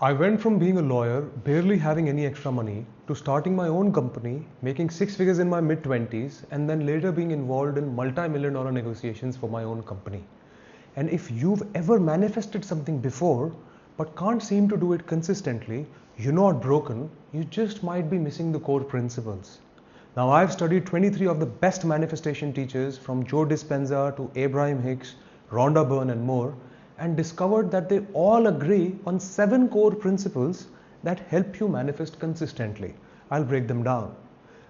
I went from being a lawyer, barely having any extra money, to starting my own company, making six figures in my mid 20s, and then later being involved in multi-million dollar negotiations for my own company. And if you've ever manifested something before, but can't seem to do it consistently, you're not broken, you just might be missing the core principles. Now, I've studied 23 of the best manifestation teachers from Joe Dispenza to Abraham Hicks, Rhonda Byrne, and more, and discovered that they all agree on 7 core principles that help you manifest consistently. I'll break them down.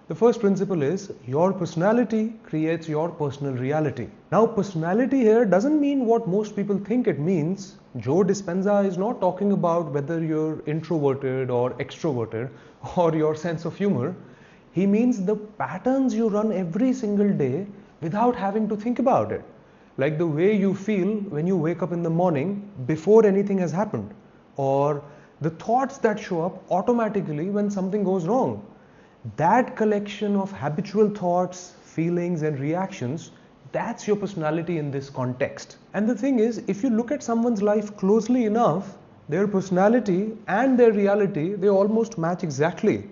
The first principle is your personality creates your personal reality. Now, personality here doesn't mean what most people think it means. Joe Dispenza is not talking about whether you're introverted or extroverted or your sense of humor. He means the patterns you run every single day without having to think about it. Like the way you feel when you wake up in the morning before anything has happened, or the thoughts that show up automatically when something goes wrong. That collection of habitual thoughts, feelings, and reactions, that's your personality in this context. And the thing is, if you look at someone's life closely enough, their personality and their reality, they almost match exactly.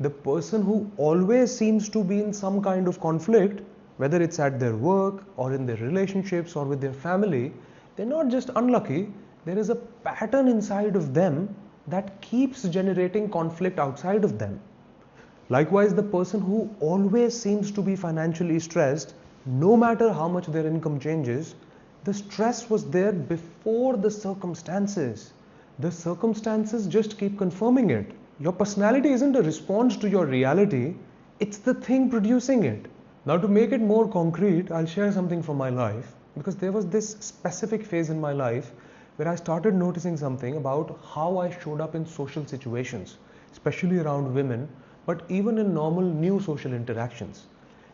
The person who always seems to be in some kind of conflict, whether it's at their work or in their relationships or with their family, they're not just unlucky, there is a pattern inside of them that keeps generating conflict outside of them. Likewise, the person who always seems to be financially stressed, no matter how much their income changes, the stress was there before the circumstances. The circumstances just keep confirming it. Your personality isn't a response to your reality, it's the thing producing it. Now, to make it more concrete, I'll share something from my life, because there was this specific phase in my life where I started noticing something about how I showed up in social situations, especially around women, but even in normal new social interactions.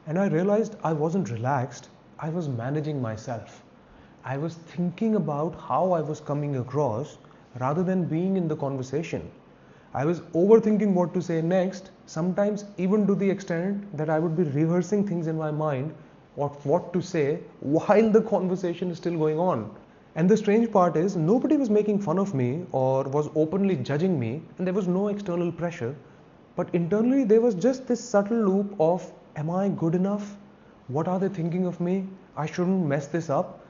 And I realized I wasn't relaxed, I was managing myself. I was thinking about how I was coming across rather than being in the conversation. I was overthinking what to say next, sometimes even to the extent that I would be rehearsing things in my mind, what to say while the conversation is still going on. And the strange part is, nobody was making fun of me or was openly judging me, and there was no external pressure. But internally, there was just this subtle loop of, am I good enough? What are they thinking of me? I shouldn't mess this up.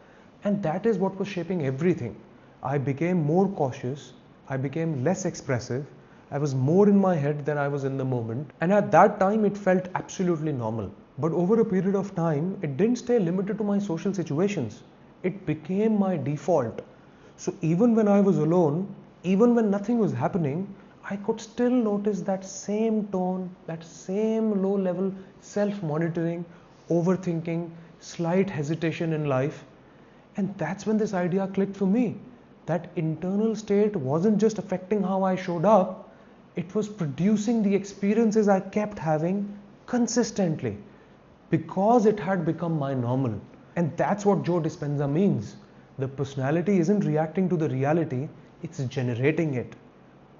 And that is what was shaping everything. I became more cautious. I became less expressive. I was more in my head than I was in the moment. And at that time, it felt absolutely normal. But over a period of time, it didn't stay limited to my social situations. It became my default. So even when I was alone, even when nothing was happening, I could still notice that same tone, that same low level self-monitoring, overthinking, slight hesitation in life. And that's when this idea clicked for me. That internal state wasn't just affecting how I showed up, it was producing the experiences I kept having consistently because it had become my normal. And that's what Joe Dispenza means. The personality isn't reacting to the reality, it's generating it.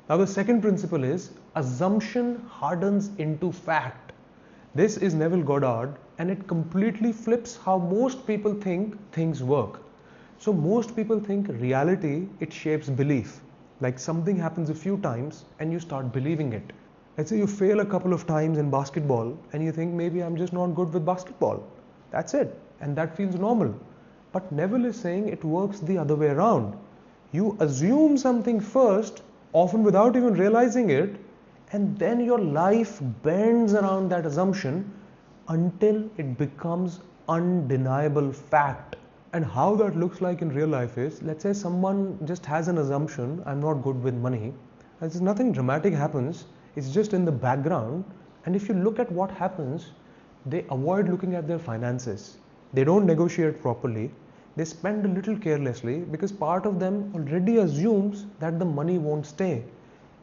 Now, the second principle is assumption hardens into fact. This is Neville Goddard, and it completely flips how most people think things work. So most people think reality, it shapes belief. Like something happens a few times and you start believing it. Let's say you fail a couple of times in basketball and you think, maybe I'm just not good with basketball. That's it. And that feels normal. But Neville is saying it works the other way around. You assume something first, often without even realizing it, and then your life bends around that assumption until it becomes undeniable fact. And how that looks like in real life is, let's say someone just has an assumption, I'm not good with money. There's nothing dramatic happens, it's just in the background. And if you look at what happens, they avoid looking at their finances. They don't negotiate properly. They spend a little carelessly because part of them already assumes that the money won't stay.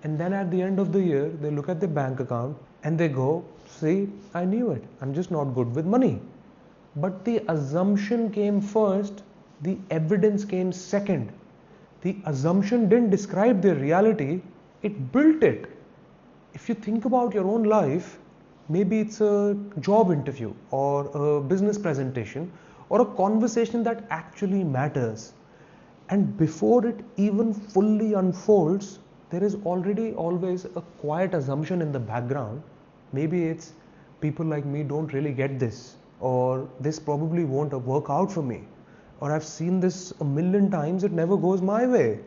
And then at the end of the year, they look at their bank account and they go, see, I knew it, I'm just not good with money. But the assumption came first, the evidence came second. The assumption didn't describe their reality, it built it. If you think about your own life, maybe it's a job interview or a business presentation or a conversation that actually matters. And before it even fully unfolds, there is already always a quiet assumption in the background. Maybe it's people like me don't really get this, or this probably won't work out for me, or I've seen this a million times, it never goes my way.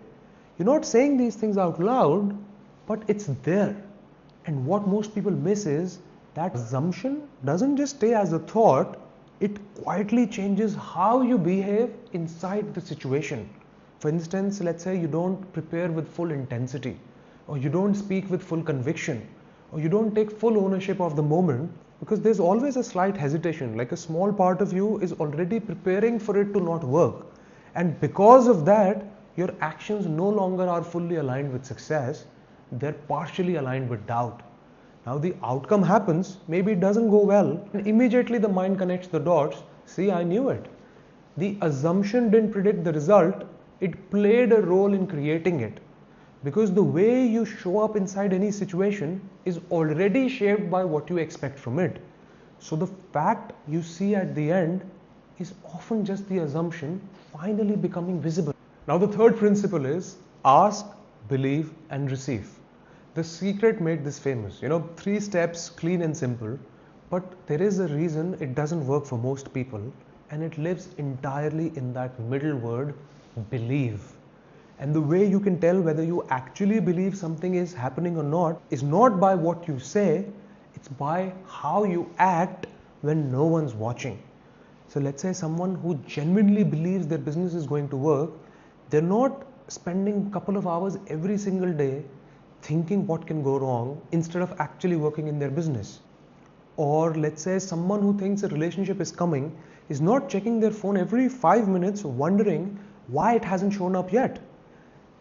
You're not saying these things out loud, but it's there. And what most people miss is that assumption doesn't just stay as a thought, it quietly changes how you behave inside the situation. For instance, let's say you don't prepare with full intensity, or you don't speak with full conviction, or you don't take full ownership of the moment, because there's always a slight hesitation, like a small part of you is already preparing for it to not work. And because of that, your actions no longer are fully aligned with success, they're partially aligned with doubt. Now the outcome happens, maybe it doesn't go well, and immediately the mind connects the dots. See, I knew it. The assumption didn't predict the result, it played a role in creating it. Because the way you show up inside any situation is already shaped by what you expect from it. So the fact you see at the end is often just the assumption finally becoming visible. Now the third principle is ask, believe and receive. The Secret made this famous. 3 steps, clean and simple. But there is a reason it doesn't work for most people, and it lives entirely in that middle word, believe. And the way you can tell whether you actually believe something is happening or not is not by what you say, it's by how you act when no one's watching. So let's say someone who genuinely believes their business is going to work, they're not spending a couple of hours every single day thinking what can go wrong instead of actually working in their business. Or let's say someone who thinks a relationship is coming is not checking their phone every 5 minutes wondering why it hasn't shown up yet.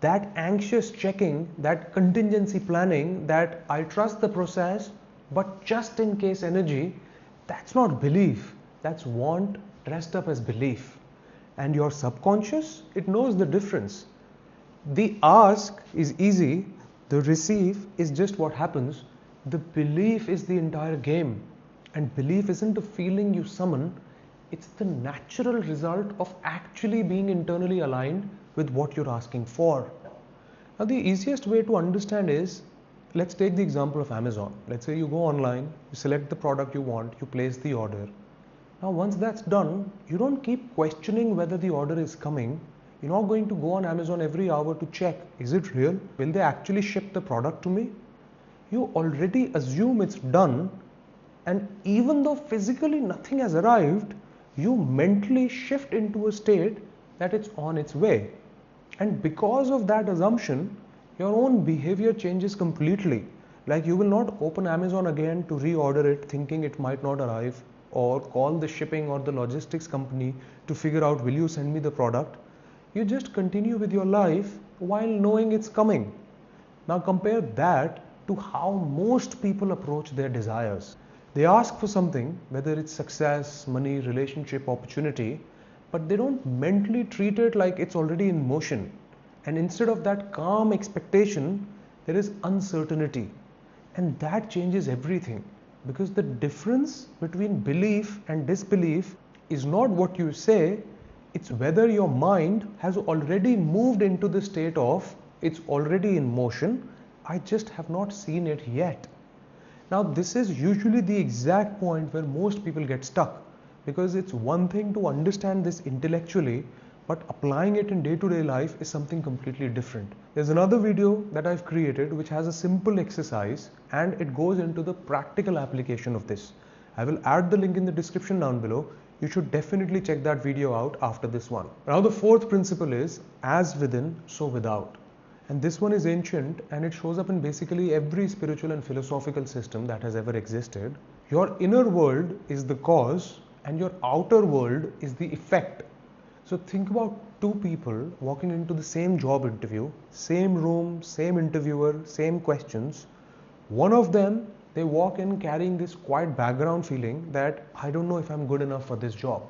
That anxious checking, that contingency planning, that I trust the process but just in case energy, that's not belief, that's want dressed up as belief. And your subconscious, it knows the difference. The ask is easy, the receive is just what happens. The belief is the entire game. And belief isn't a feeling you summon, it's the natural result of actually being internally aligned with what you're asking for. Now the easiest way to understand is, let's take the example of Amazon. Let's say you go online, you select the product you want, you place the order. Now once that's done, you don't keep questioning whether the order is coming. You're not going to go on Amazon every hour to check, is it real? Will they actually ship the product to me? You already assume it's done, and even though physically nothing has arrived, you mentally shift into a state that it's on its way. And because of that assumption, your own behavior changes completely. Like you will not open Amazon again to reorder it thinking it might not arrive, or call the shipping or the logistics company to figure out will you send me the product. You just continue with your life while knowing it's coming. Now compare that to how most people approach their desires. They ask for something, whether it's success, money, relationship, opportunity, but they don't mentally treat it like it's already in motion. And instead of that calm expectation, there is uncertainty. And that changes everything, because the difference between belief and disbelief is not what you say, it's whether your mind has already moved into the state of it's already in motion, I just have not seen it yet. Now this is usually the exact point where most people get stuck, because it's one thing to understand this intellectually, but applying it in day-to-day life is something completely different. There's another video that I've created which has a simple exercise and it goes into the practical application of this. I will add the link in the description down below. You should definitely check that video out after this one. Now the fourth principle is as within, so without. And this one is ancient and it shows up in basically every spiritual and philosophical system that has ever existed. Your inner world is the cause and your outer world is the effect. So think about two people walking into the same job interview, same room, same interviewer, same questions. One of them, they walk in carrying this quiet background feeling that I don't know if I'm good enough for this job.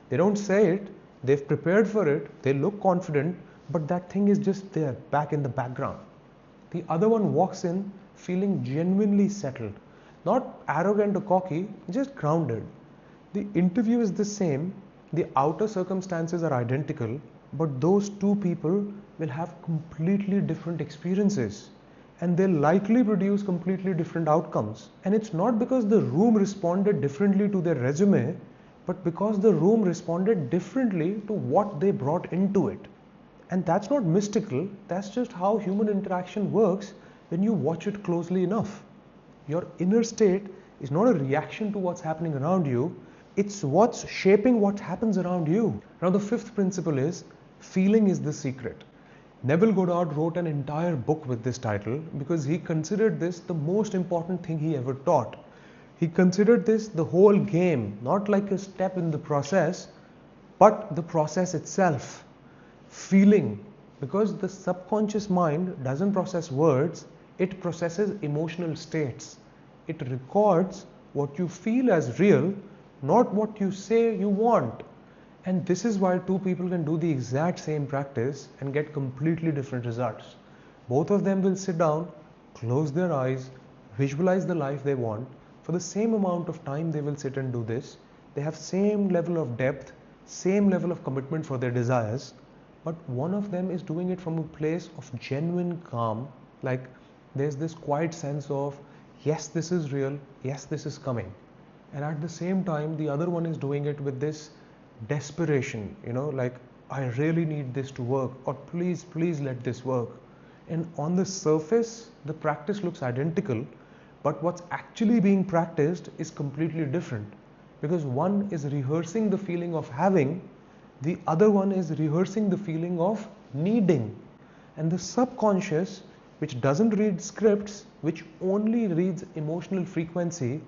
They don't say it, they've prepared for it, they look confident, but that thing is just there, back in the background. The other one walks in feeling genuinely settled, not arrogant or cocky, just grounded. The interview is the same, the outer circumstances are identical, but those two people will have completely different experiences, and they'll likely produce completely different outcomes. And it's not because the room responded differently to their resume, but because the room responded differently to what they brought into it. And that's not mystical, that's just how human interaction works when you watch it closely enough. Your inner state is not a reaction to what's happening around you, it's what's shaping what happens around you. Now, the fifth principle is feeling is the secret. Neville Goddard wrote an entire book with this title because he considered this the most important thing he ever taught. He considered this the whole game, not like a step in the process, but the process itself. Feeling, because the subconscious mind doesn't process words, it processes emotional states. It records what you feel as real, not what you say you want. And this is why two people can do the exact same practice and get completely different results. Both of them will sit down, close their eyes, visualize the life they want. For the same amount of time they will sit and do this. They have same level of depth, same level of commitment for their desires, but one of them is doing it from a place of genuine calm, like there's this quiet sense of, yes, this is real, yes, this is coming. And at the same time, the other one is doing it with this desperation, like, I really need this to work, or please let this work. And on the surface, the practice looks identical, but what's actually being practiced is completely different, because one is rehearsing the feeling of having, the other one is rehearsing the feeling of needing. And the subconscious, which doesn't read scripts, which only reads emotional frequency,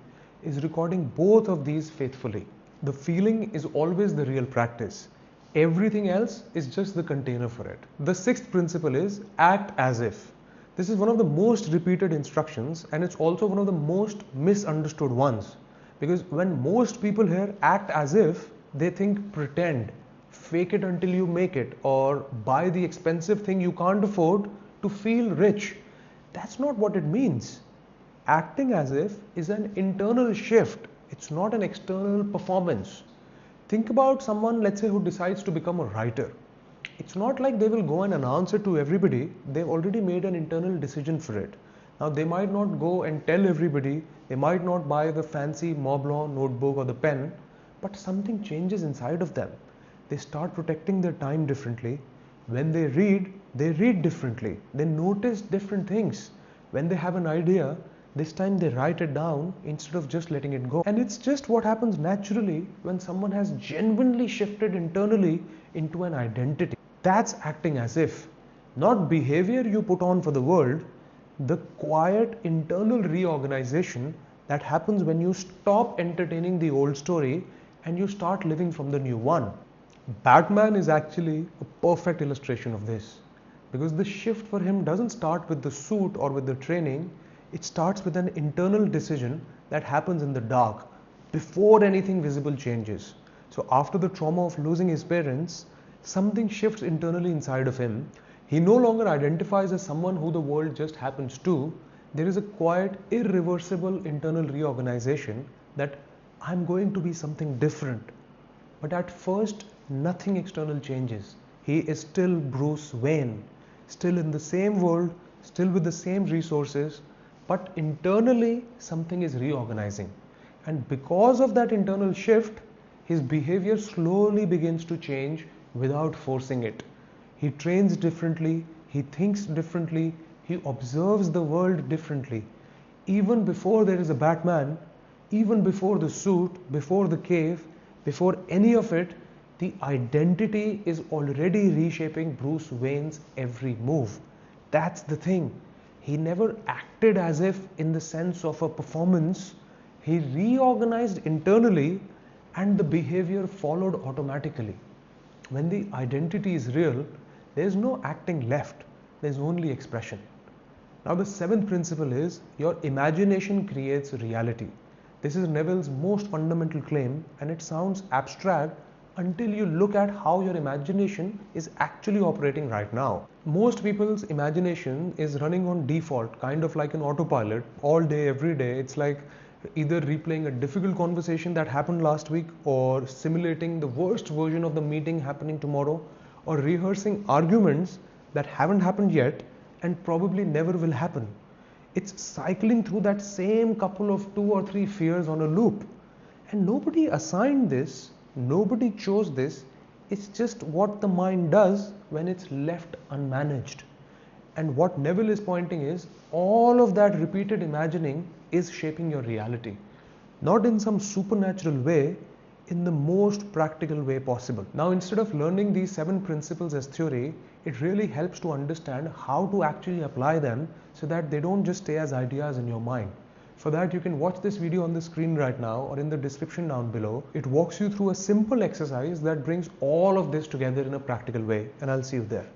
is recording both of these faithfully. The feeling is always the real practice. Everything else is just the container for it. The sixth principle is act as if. This is one of the most repeated instructions, and it's also one of the most misunderstood ones. Because when most people hear act as if, they think pretend, fake it until you make it, or buy the expensive thing you can't afford to feel rich. That's not what it means. Acting as if is an internal shift. It's not an external performance. Think about someone, let's say, who decides to become a writer. It's not like they will go and announce it to everybody. They've already made an internal decision for it. Now, they might not go and tell everybody. They might not buy the fancy Montblanc notebook or the pen, but something changes inside of them. They start protecting their time differently. When they read differently. They notice different things. When they have an idea, this time they write it down instead of just letting it go. And it's just what happens naturally when someone has genuinely shifted internally into an identity. That's acting as if. Not behavior you put on for the world, the quiet internal reorganization that happens when you stop entertaining the old story and you start living from the new one. Batman is actually a perfect illustration of this, because the shift for him doesn't start with the suit or with the training. It starts with an internal decision that happens in the dark before anything visible changes. So after the trauma of losing his parents, something shifts internally inside of him. He no longer identifies as someone who the world just happens to. There is a quiet, irreversible internal reorganization that I'm going to be something different. But at first, nothing external changes. He is still Bruce Wayne, still in the same world, still with the same resources, but internally something is reorganizing. And because of that internal shift, his behavior slowly begins to change without forcing it. He trains differently, he thinks differently, he observes the world differently. Even before there is a Batman, even before the suit, before the cave, before any of it, the identity is already reshaping Bruce Wayne's every move. That's the thing. He never acted as if in the sense of a performance. He reorganized internally and the behavior followed automatically. When the identity is real, there's no acting left. There's only expression. Now, the seventh principle is your imagination creates reality. This is Neville's most fundamental claim, and it sounds abstract until you look at how your imagination is actually operating right now. Most people's imagination is running on default, kind of like an autopilot, all day, every day. It's like either replaying a difficult conversation that happened last week, or simulating the worst version of the meeting happening tomorrow, or rehearsing arguments that haven't happened yet and probably never will happen. It's cycling through that same couple of 2 or 3 fears on a loop. And nobody assigned this, nobody chose this, it's just what the mind does when it's left unmanaged. And what Neville is pointing is, all of that repeated imagining is shaping your reality. Not in some supernatural way, in the most practical way possible. Now, instead of learning these 7 principles as theory, it really helps to understand how to actually apply them so that they don't just stay as ideas in your mind. For that, you can watch this video on the screen right now or in the description down below. It walks you through a simple exercise that brings all of this together in a practical way, and I'll see you there.